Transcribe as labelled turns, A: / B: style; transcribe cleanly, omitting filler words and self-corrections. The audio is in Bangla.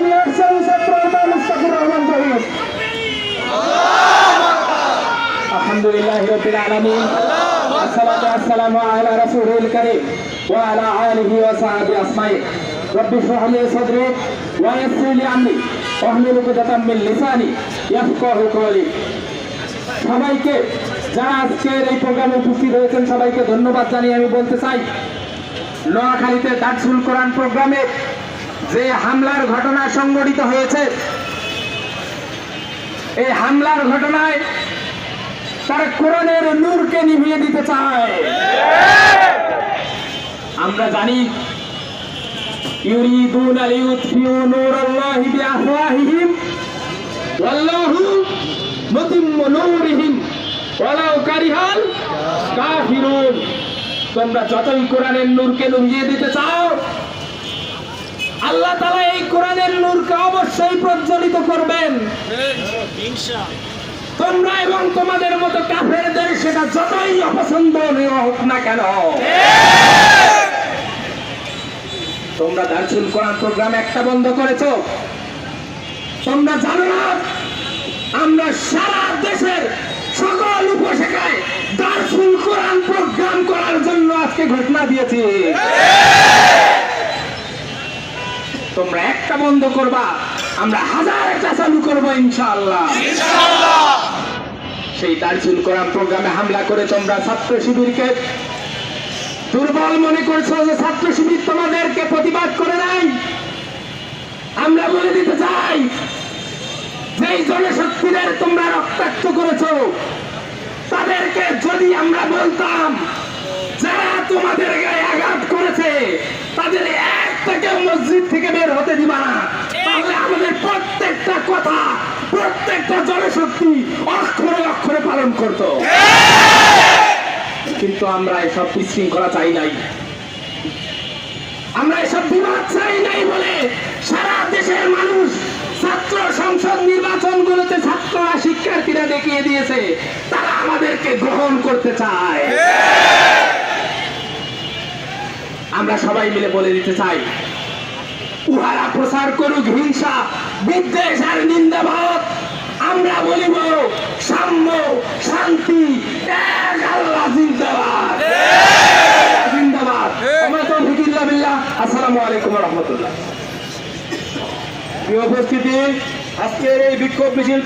A: নিয়ে আসছেন ছাত্র নেতা মুস্তাফিজুর রহমান জহির। আলহামদুলিল্লাহি রাব্বিল আলামিন, আসসালাতু ওয়াসসালামু আলা রাসূলিল কারীম ওয়া আলা আলিহি ওয়া সাহবিহি আজমাইন। রব্বি ইশরাহ লি সাদরি ওয়া ইয়াসসির লি আমরি ওয়াহলুল উকদাতাম মিন লিসানি ইয়াফকাহু কওলি। সবাইকে যারা আজকের এই প্রোগ্রামে উপস্থিত হয়েছেন সবাইকে ধন্যবাদ জানিয়ে আমি বলতে চাই, নোয়াখালীতে দারসুল কোরআন প্রোগ্রামে যে হামলার ঘটনা সংঘটিত হয়েছে, এই হামলার ঘটনায় তারা কোরআনের নূরকে নিভিয়ে দিতে চায়। আমরা জানি ইউরিদুনা লিইউতফিউ নূরাল্লাহি বিআফওয়াহিহিম ওয়াল্লাহু মুতিম্মু নূরিহিম ওয়ালাউ কারিহাল কাফিরুন। তোমরা যতই কোরআনের নূরকে নিভিয়ে দিতে চাও, আল্লাহ তাআলা এই কোরআনের নূরকে অবশ্যই প্রজ্বলিত করবেন। তোমরা এবং তোমাদের মতো কাফেরদের সেটা যতই অপছন্দনীয় হোক না কেন, তোমরা দারসুল কোরআন প্রোগ্রাম একটা বন্ধ করেছো। তোমরা জানো না আমরা সারা দেশের সকল উপশাখায় দারসুল কোরআন প্রোগ্রাম করার জন্য আজকে ঘোষণা দিয়েছি। তোমরা একটা বন্ধ করবা, আমরা হাজারটা চালু করবো ইনশাআল্লাহ। সেই দারসুল কোরআন প্রোগ্রামে হামলা করে তোমরা ছাত্র শিবিরকে দুর্বল মনে করছো যে ছাত্র শিবির তোমাদেরকে প্রতিবাদ করে নাই। আমরা বলে দিতে চাই, যেই জনশক্তিদের তোমরা রক্তাক্ত করেছো তাদেরকে যদি আমরা বলতাম যারা তোমাদের গায়ে আঘাত করেছে তাদের একটা মসজিদ থেকে বের হতে দিবা না, তাহলে আমাদের প্রত্যেকটা কথা প্রত্যেকটা জনশক্তি অক্ষরে অক্ষরে পালন করত। কিন্তু আমরা এসব বিশৃঙ্খলা চাই নাই, আমরা এসব বিবাদ চাই নাই বলে সারা দেশের মানুষ ছাত্র সংসদ নির্বাচনগুলোতে ছাত্ররা শিক্ষার্থীরা দেখিয়ে দিয়েছে তারা আমাদেরকে গ্রহণ করতে চায়। আমরা সবাই মিলে বলে দিতে চাই, উহারা প্রচার করুক হিংসা বিদ্বেষ আর নিন্দাভাব, আমরা বলিব সাম্য শান্তি এক আল্লাহ জিন্দাবাদ জিন্দাবাদ। আমরা তো ফিকিল্লাহ বিল্লাহ। আসসালামু আলাইকুম ওয়া রাহমাতুল্লাহ। প্রিয় উপস্থিতি, আজকের এই বিক্ষোভ মিছিল